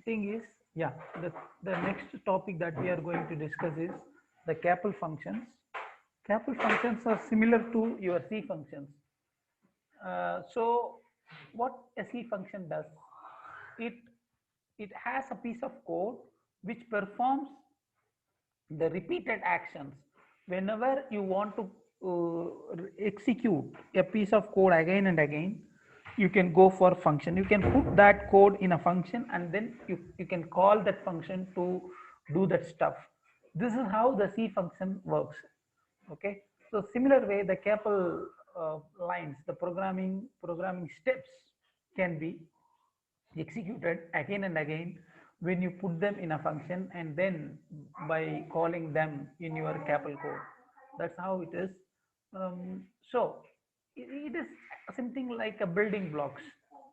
thing is, yeah, the next topic that we are going to discuss is the CAPL functions. CAPL functions are similar to your C functions. So what a C function does, it it has a piece of code which performs the repeated actions. Whenever you want to execute a piece of code again and again, you can go for function. You can put that code in a function, and then you can call that function to do that stuff. This is how the C function works. Okay, so similar way, the CAPL lines, the programming steps can be executed again and again when you put them in a function, and then by calling them in your CAPL code. That's how it is. So it is something like a building blocks.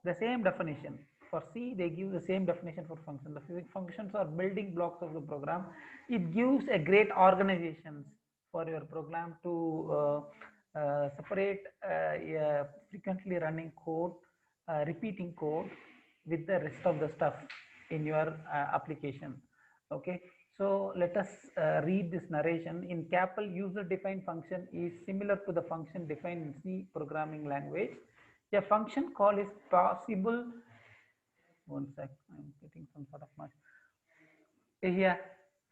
The same definition for C, they give the same definition for function. The functions are building blocks of the program. It gives a great organizations for your program to separate a frequently running code, repeating code with the rest of the stuff in your application. Okay, so let us read this narration. In CAPL, user defined function is similar to the function defined in C programming language. A function call is possible. One sec, I'm getting some sort of noise. Here,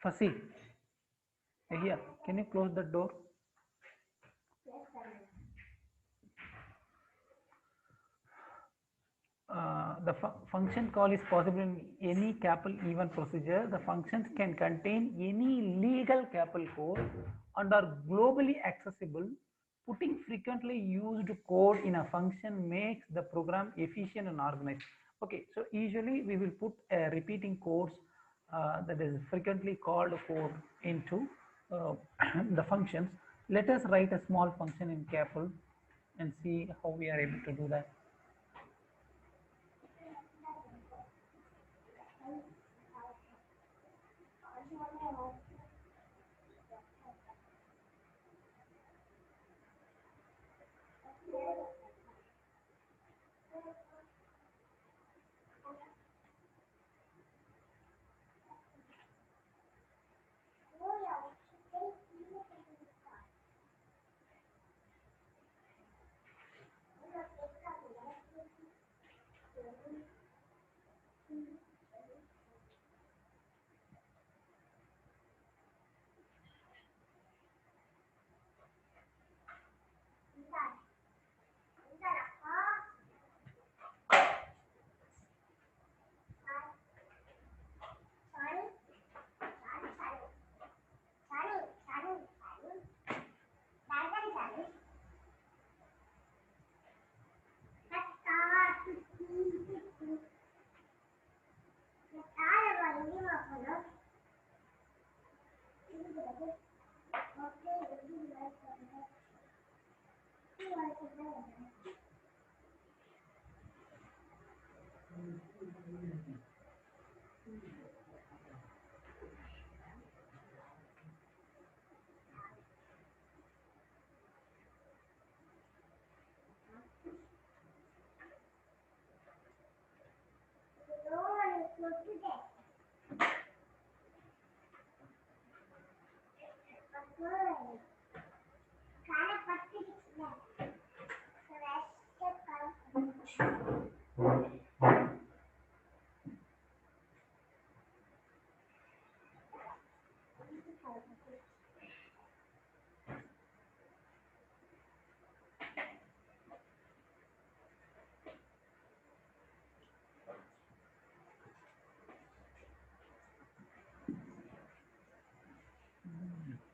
Fasi, here, can you close the door? The function call is possible in any CAPL event procedure. The functions can contain any legal CAPL code and are globally accessible. Putting frequently used code in a function makes the program efficient and organized. Okay, so usually we will put repeating codes, that is frequently called code into the functions. Let us write a small function in CAPL and see how we are able to do that.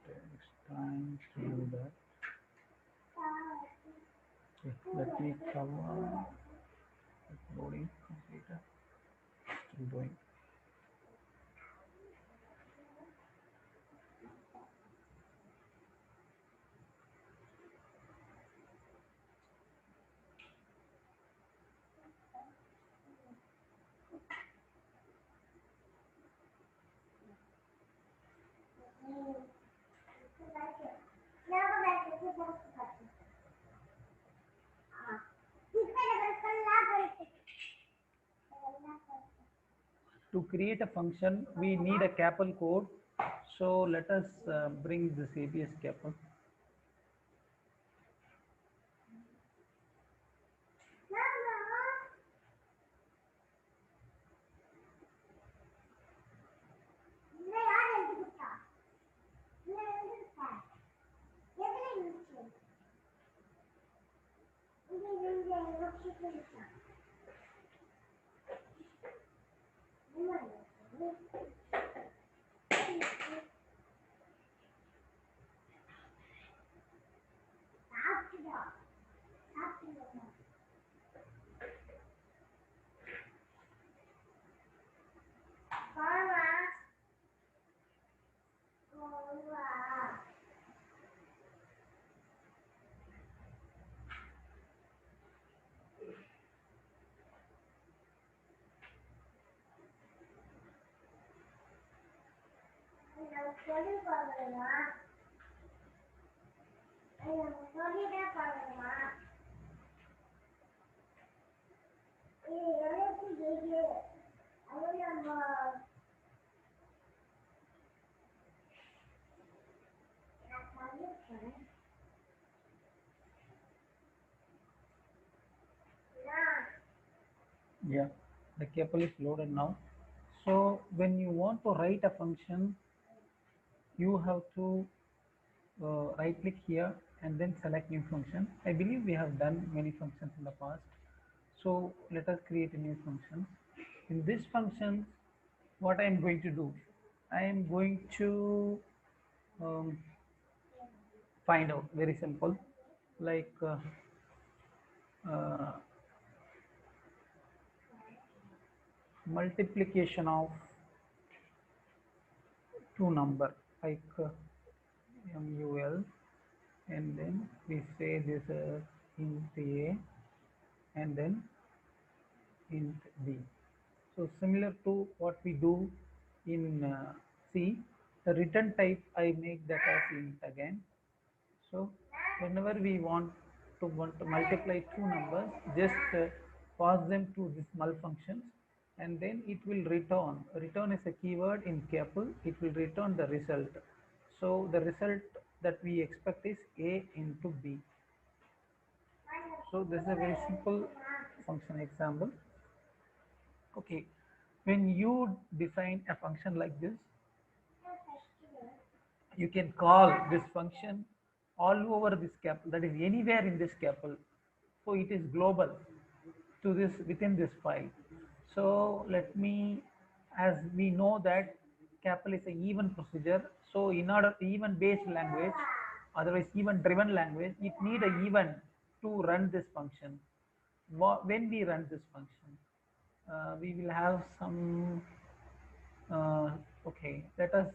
Takes time to do that. Okay, let me cover loading completed. Still doing. To create a function, we need a CAPL code. So let us bring this ABS CAPL. Yeah, the CAPL is loaded now. So when you want to write a function, you have to right click here and then select new function. I believe we have done many functions in the past. So let us create a new function. In this function, what I am going to do, I am going to um, find out, very simple, like uh, multiplication of two number, like MUL, and then we say this int A and then int B. So similar to what we do in C, the return type I make that as int again. So whenever we want to multiply two numbers, just pass them to this mul functions, and then it will return. Return is a keyword in CAPL. It will return the result. So the result that we expect is A into B. So this is a very simple function example. Okay, when you define a function like this, you can call this function all over this CAPL, that is anywhere in this CAPL. So it is global to this within this file. So let me, as we know that CAPL is an even procedure. So in order even based language, otherwise even driven language, it need a even to run this function. When we run this function, we will have some uh, okay, let us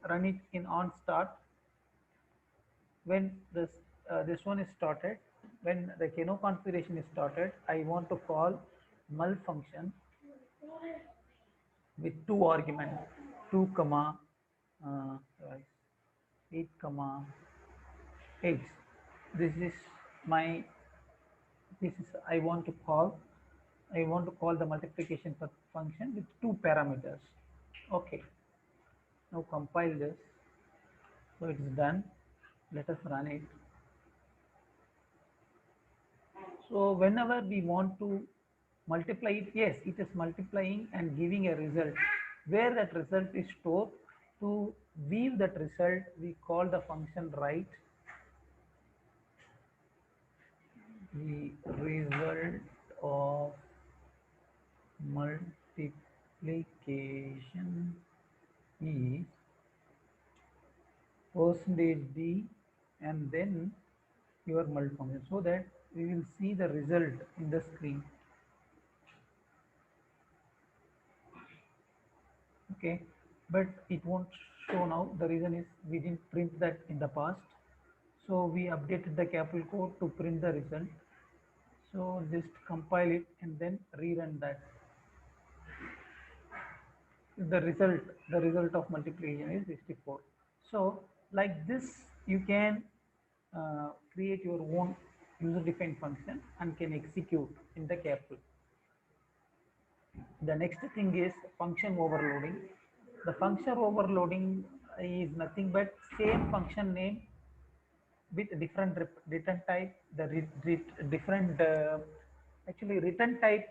run it in on start. When this one is started, when the Keno configuration is started, I want to call mul function with two arguments, 2 comma uh, 8 comma 8. This is my, this is I want to call the multiplication function with two parameters. Okay, now compile this. So it is done. Let us run it. So whenever we want to multiply it, yes, it is multiplying and giving a result. Where that result is stored, to view that result, we call the function write the result of multiplication is percentage %d and then your mul function, so that we will see the result in the screen. Okay, but it won't show now. The reason is we didn't print that in the past, so we updated the CAPL code to print the result. So just compile it and then rerun that. The result of multiplication is 64. So like this, you can create your own user defined function and can execute in the CAPL. The next thing is function overloading. The function overloading is nothing but same function name with different return type. The different actually return type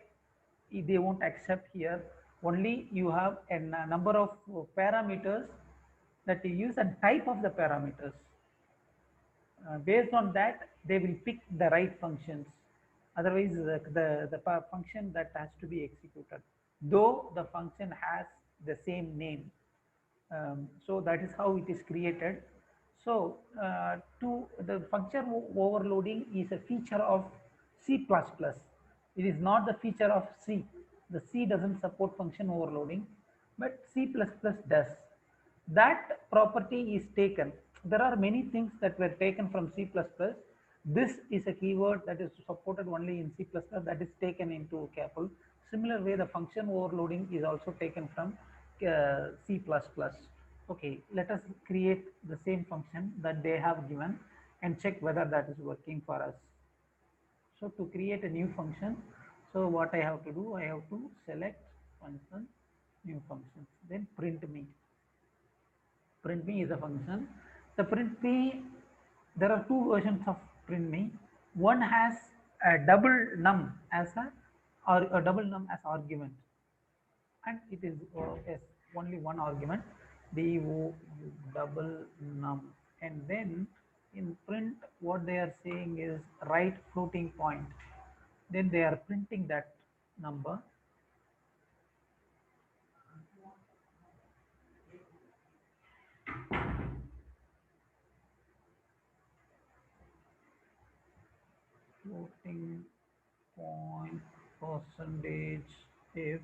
they won't accept here. Only you have a number of parameters that you use and type of the parameters. Based on that, they will pick the right functions. Otherwise, the function that has to be executed, though the function has the same name. So that is how it is created. So to the function overloading is a feature of C++. It is not the feature of C. The C doesn't support function overloading, but C++ does. That property is taken. There are many things that were taken from C++. This is a keyword that is supported only in C++, that is taken into CAPL. Similar way, the function overloading is also taken from C++. Okay, let us create the same function that they have given and check whether that is working for us. So to create a new function, so what I have to do, I have to select function, new function, then print me. Print me is a function. The print me, there are two versions of print me. One has a double num as or a double num as argument, and it is yes, only one argument, do double num, and then in print what they are saying is write floating point. Then they are printing that number. Floating point percentage if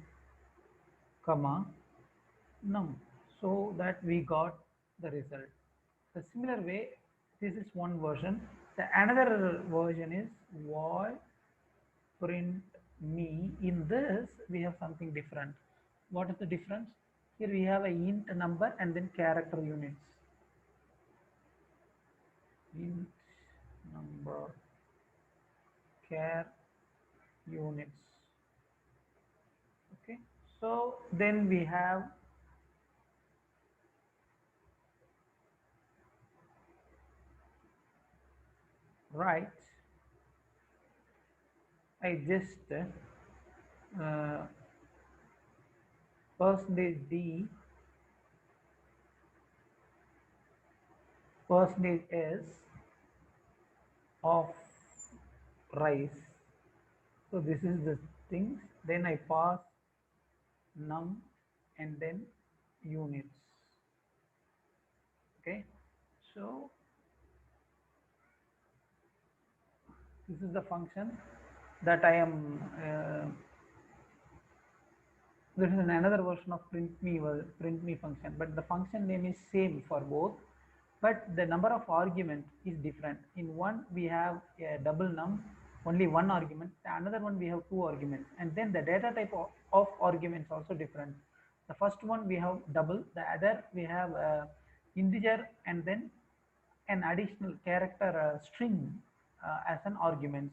comma num, so that we got the result. The similar way, this is one version. The another version is void print me. In this we have something different. What is the difference? Here we have a int number and then character units. Int number char units. Okay, so then we have right. I just uh, percentage d percentage s of rice. So this is the things. Then I pass num and then units. Okay, so this is the function that I am. This is another version of print me function, but the function name is same for both, but the number of arguments is different. In one we have a double num, only one argument. The another one we have two arguments, and then the data type of arguments also different. The first one we have double, the other we have integer and then an additional character string as an argument.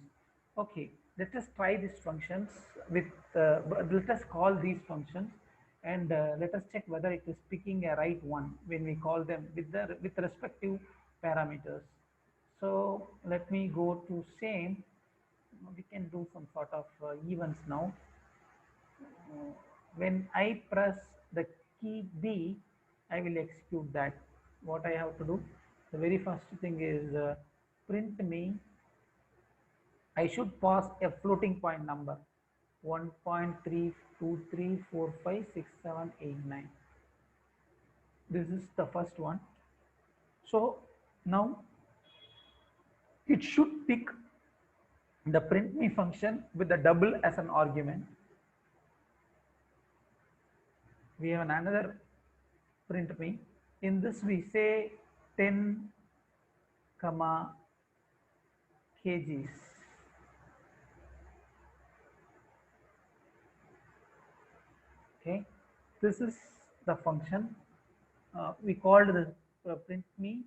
Okay, let us try these functions with, let us call these functions and let us check whether it is picking a right one when we call them with respective parameters. So let me go to same. We can do some sort of events now. When I press the key B, I will execute that. What I have to do, the very first thing is print me. I should pass a floating point number 1.323456789. This is the first one. So now it should pick the print me function with the double as an argument. We have another print me. In this we say 10 comma kgs. Okay, this is the function. We called the print me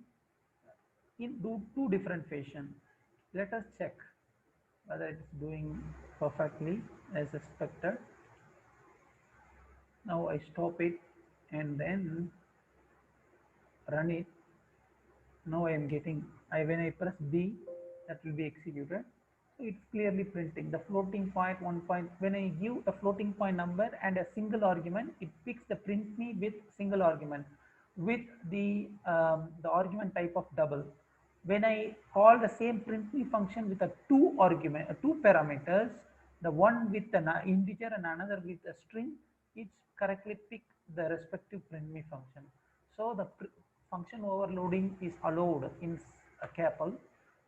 in two different fashion. Let us check whether it is doing perfectly as expected. Now I stop it and then run it. Now I am getting, when I press B, that will be executed. So it's clearly printing the floating point 1 point. When I give a floating point number and a single argument, it picks the print me with single argument with the argument type of double. When I call the same print me function with a two parameters, the one with an integer and another with a string, it's correctly pick the respective print me function. So the function overloading is allowed in a CAPL,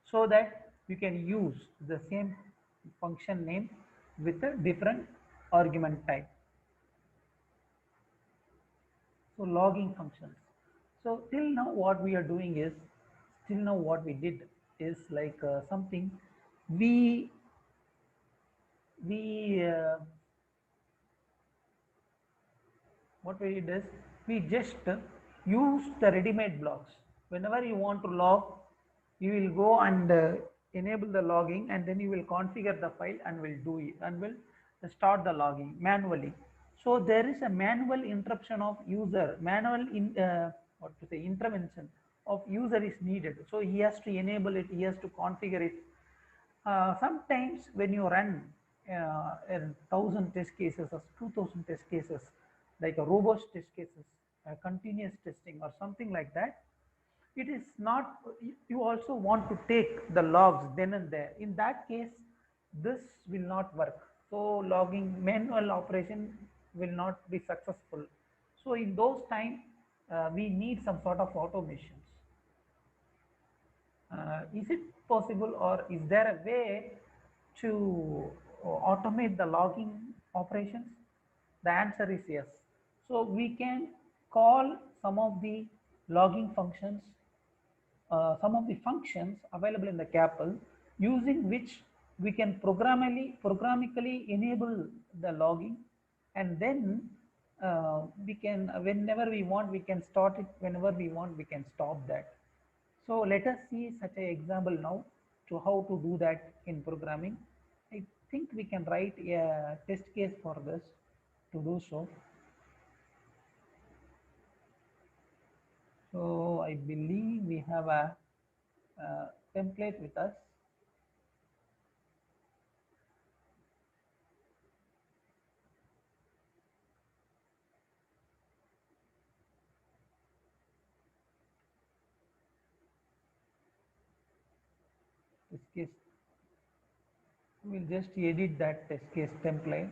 so that you can use the same function name with a different argument type. So logging functions. So till now what we are doing is, till now what we did is like something we we what we did is we just use the ready-made blocks. Whenever you want to log, you will go and enable the logging, and then you will configure the file and will do it and will start the logging manually. So there is a manual interruption of user, manual in what to say intervention of user is needed. So he has to enable it, he has to configure it. Sometimes when you run 1,000 test cases or 2,000 test cases, like a robust test cases, continuous testing or something like that, it is not, you also want to take the logs then and there. In that case, this will not work. So logging manual operation will not be successful. So in those times, we need some sort of automations. Is it possible, or is there a way to automate the logging operations? The answer is yes. So we can call some of the logging functions, some of the functions available in the CAPL, using which we can programmatically enable the logging, and then we can, whenever we want, we can start it, whenever we want, we can stop that. So let us see such an example now to how to do that in programming. I think we can write a test case for this to do so. So I believe we have a template with us. Test case. We'll just edit that test case template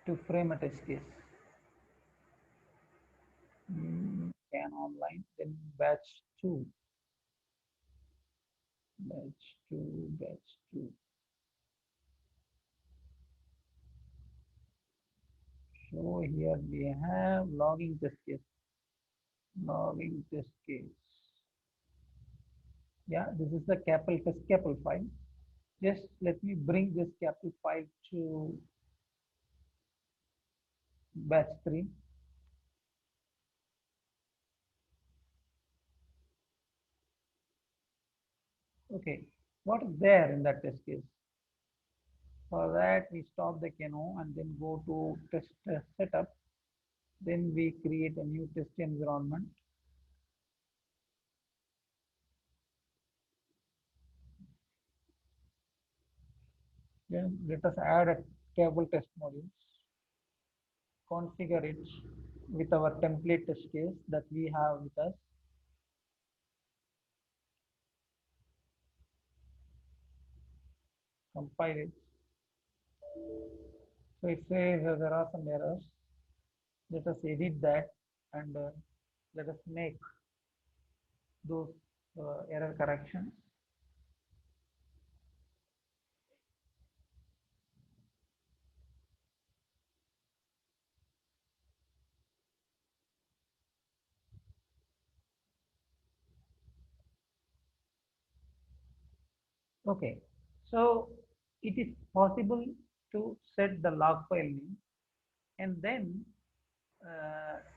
to frame a test case. Can online, then batch 2, batch 2, batch 2. So here we have logging test case, logging test case. Yeah, this is the CAPL test CAPL file. Just let me bring this CAPL file to batch 3. Okay, what is there in that test case? For that, we stop the Keno and then go to test setup. Then we create a new test environment. Then let us add a table test module, configure it with our template test case that we have with us. Compile it. So it says there are some errors. Let us edit that and let us make those error corrections. Okay, so it is possible to set the log file name, and then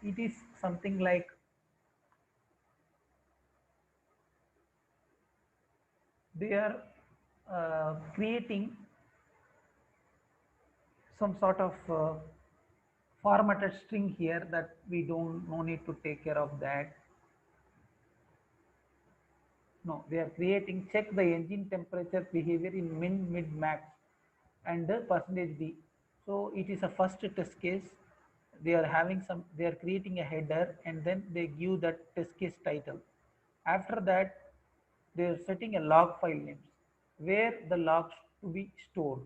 it is something like they are creating some sort of formatted string here that we don't no need to take care of that. No, they are creating check the engine temperature behavior in min mid max and the percentage d. So it is a first test case. They are having some, they are creating a header and then they give that test case title. After that they are setting a log file names where the logs to be stored.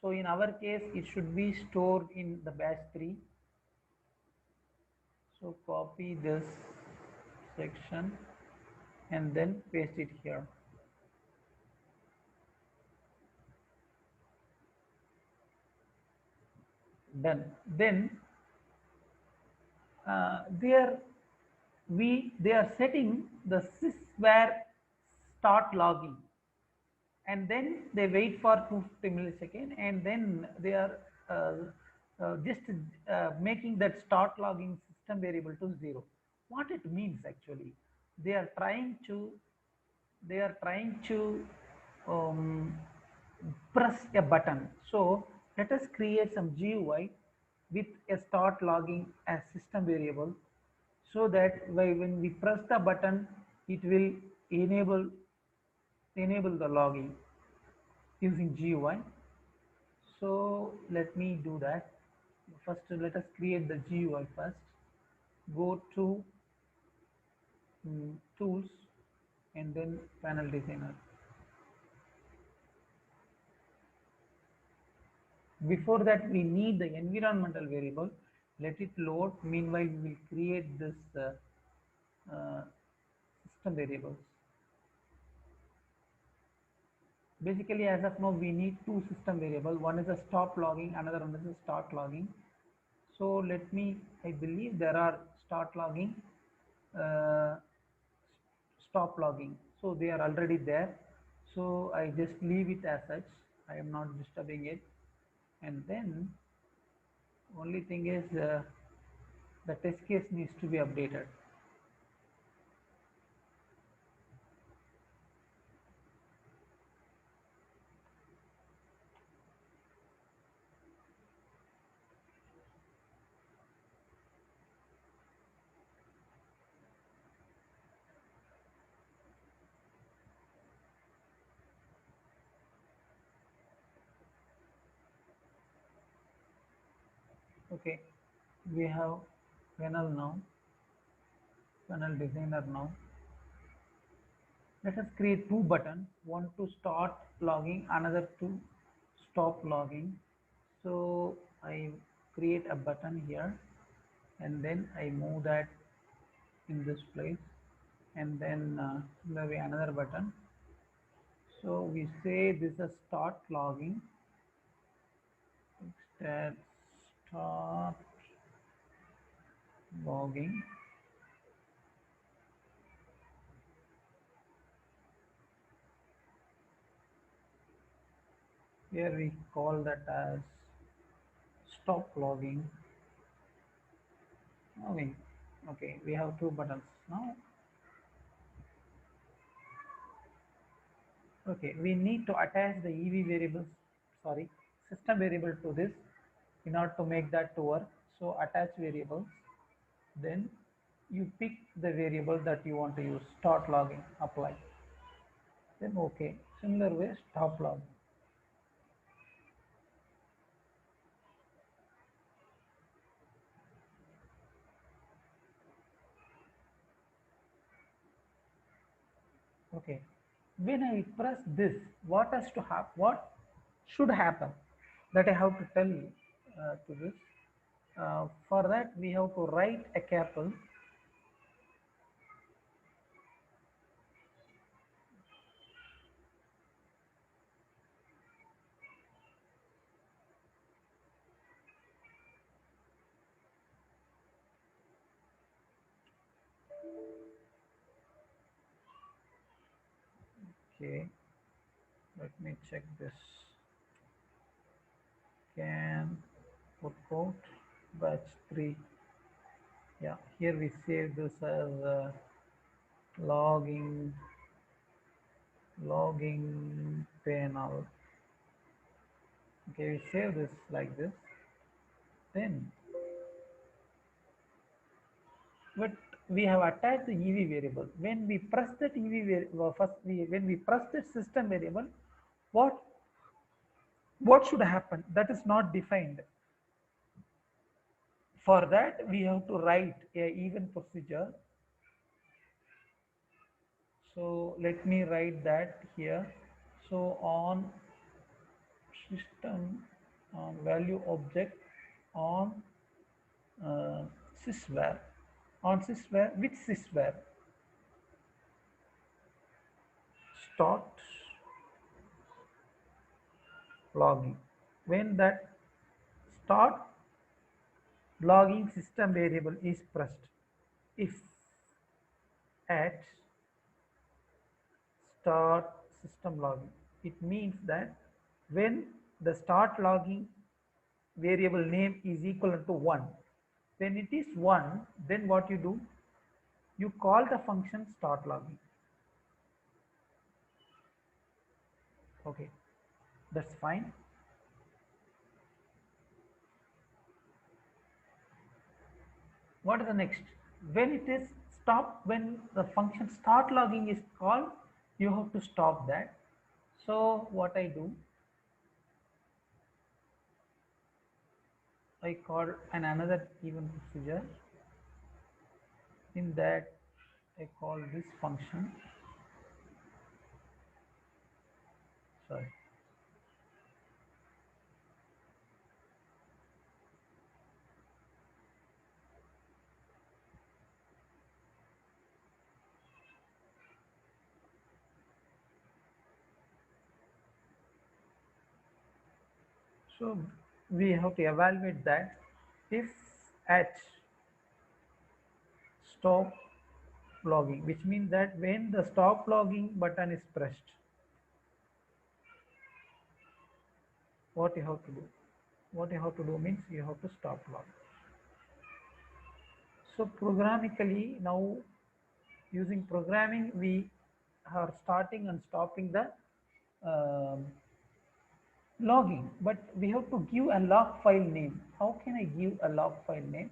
So in our case it should be stored in the batch 3. So copy this section and then paste it here. Done. Then there they are setting the sysware start logging, and then they wait for 250 milliseconds, and then they are uh, just making that start logging system variable to 0. What it means actually, they are trying to they are trying to um, press a button. So let us create some GUI with a start logging as system variable, so that when we press the button, it will enable the logging using GUI. So let me do that. First, let us create the GUI first. Go to tools and then panel designer. Before that, we need the environmental variable. Let it load. Meanwhile, we will create this system variables. Basically, as of now, we need two system variables. One is a stop logging, another one is a start logging. So let me, I believe there are start logging, uh, stop logging. So they are already there. So I just leave it as such. I am not disturbing it. And then only thing is the test case needs to be updated. Okay, we have panel now, panel designer now. Let us create two buttons, one to start logging, another to stop logging. So I create a button here and then I move that in this place, and then maybe another button. So we say this is start logging, instead start logging. Here we call that as stop logging. Okay, okay, we have two buttons now. Okay, we need to attach the EV variables, sorry, system variable to this in order to make that to work. So attach variables, then you pick the variable that you want to use, start logging, apply. Then okay, similar way, stop logging. Okay, when I press this, what has to happen? What should happen? That I have to tell to this. For that, we have to write a capsule. Okay, let me check this. Can put code batch 3. Yeah, here we save this as logging panel. Okay, we save this like this. Then but we have attached the EV variable. When we press that EV variable, when we press that system variable, what what should happen? That is not defined. For that, we have to write a event procedure. So let me write that here. So on system value object on uh, sysvar, on sysvar, which sysvar? Start logging. When that start logging system variable is pressed, if at start system logging, it means that when the start logging variable name is equal to 1, when it is 1, then what you do, you call the function start logging. Okay, that's fine. What is the next? When it is stop, when the function start logging is called, you have to stop that. So what I do, I call another event procedure. In that, I call this function. Sorry. So we have to evaluate that if at stop logging, which means that when the stop logging button is pressed, what you have to do? What you have to do means you have to stop logging. So programmatically now, using programming, we are starting and stopping the um, logging, but we have to give a log file name. How can I give a log file name?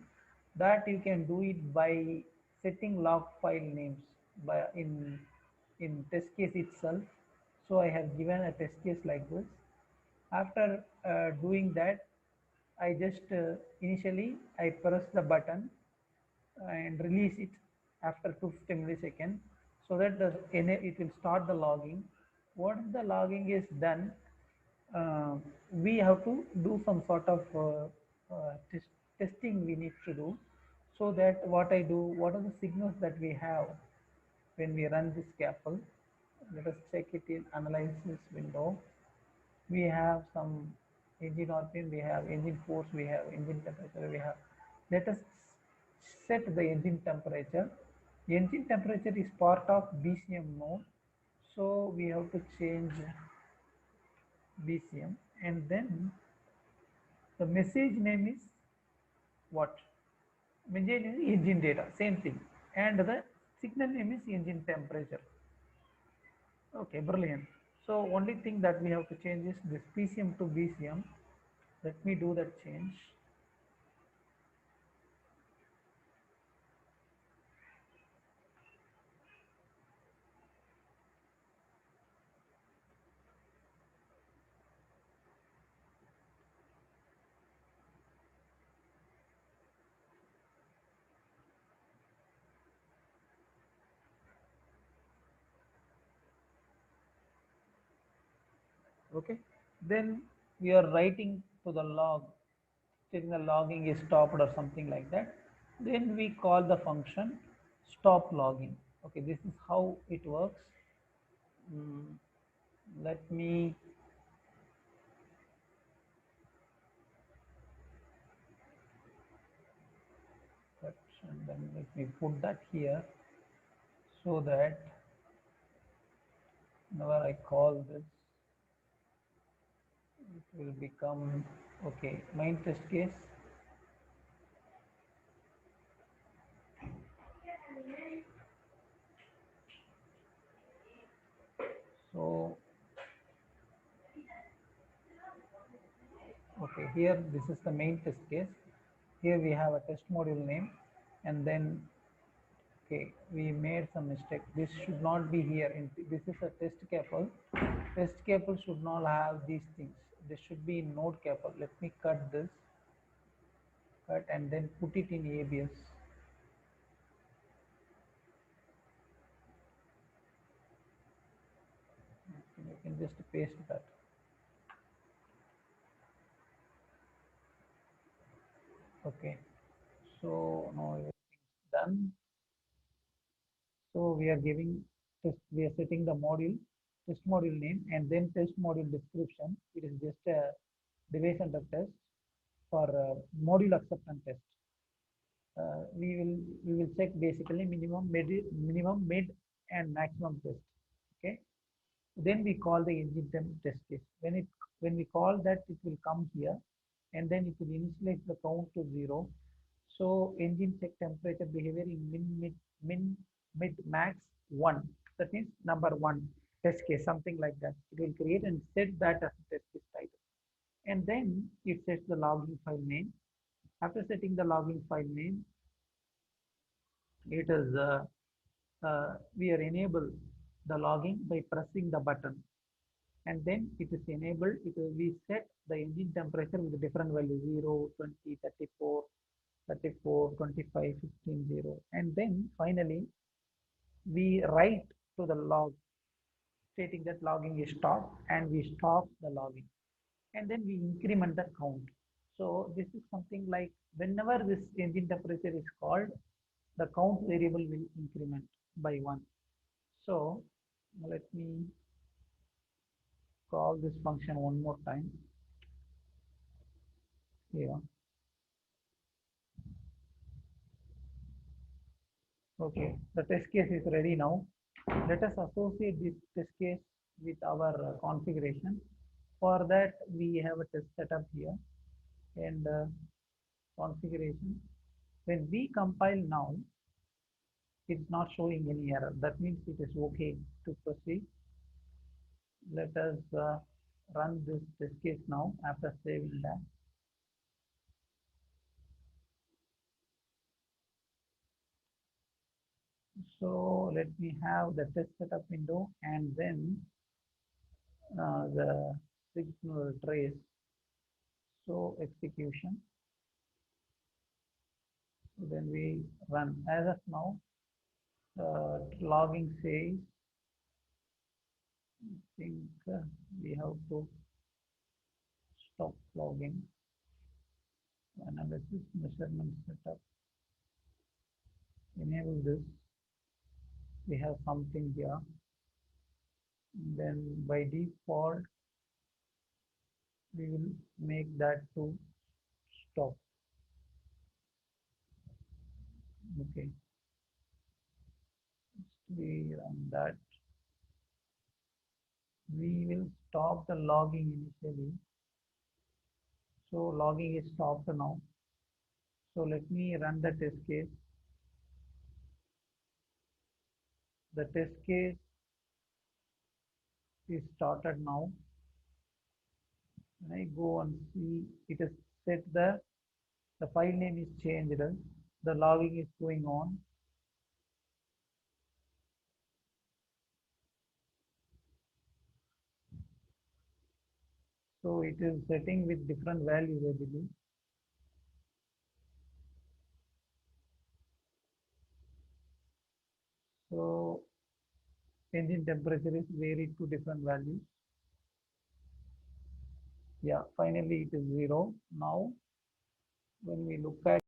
That you can do it by setting log file names by in test case itself. So I have given a test case like this. After doing that, I just initially I press the button and release it after 250 milliseconds, so that it will start the logging. Once the logging is done, uh, we have to do some sort of testing we need to do, so that what I do, what are the signals that we have when we run this scaffold. Let us check it in analysis window. We have some engine RPM, we have engine force, we have engine temperature, we have. Let us set the engine temperature. Engine temperature is part of BCM mode, so we have to change BCM, and then the message name is what? Message name is engine data, same thing, and the signal name is engine temperature. Okay, brilliant. So only thing that we have to change is this PCM to BCM. Let me do that change. Okay, then we are writing to the log, saying the logging is stopped or something like that. Then we call the function stop logging. Okay, this is how it works. Mm, let me and then let me put that here, so that whenever I call this, it will become okay. Main test case. So okay, here this is the main test case. Here we have a test module name, and then Okay, we made some mistake. This should not be here. This is a test cable. Test cable should not have these things. This should be in node cable. Let me cut this, cut and then put it in ABS. You can just paste that. Okay, so now everything's done. So we are giving test, we are setting the module, test module name and then test module description. It is just a device under test for module acceptance test. We will check basically minimum, mid, and maximum test. Okay. Then we call the engine temp test case. When we call that, it will come here, and then it will initialize the count to 0. So engine check temperature behavior in mid max 1. That means number 1 test case, something like that. It will create and set that as a test case title. And then it sets the logging file name. After setting the logging file name, it is we are enable the logging by pressing the button, and then it is enabled. We set the engine temperature with different values 0, 20, 34, 34, 25, 15, 0, and then finally we write to the log stating that logging is stopped, and we stop the logging, and then we increment the count. So this is something like whenever this engine temperature is called, the count variable will increment by 1. So let me call this function one more time here. Okay, the test case is ready now. Let us associate this test case with our configuration. For that, we have a test setup here and configuration. When we compile now, it's not showing any error. That means it is okay to proceed. Let us run this test case now after saving that. So let me have the test setup window and then the signal trace. So execution. Then we run. As of now, logging says, I think we have to stop logging. Analysis measurement setup. Enable this. We have something here. Then by default, we will make that to stop. Okay. We run that. We will stop the logging initially. So logging is stopped now. So let me run the test case. The test case is started now. When I go and see, it is set the file name is changed. The logging is going on. So it is setting with different values, I believe. So engine temperature is varied to different values. Yeah, finally it is 0. Now when we look at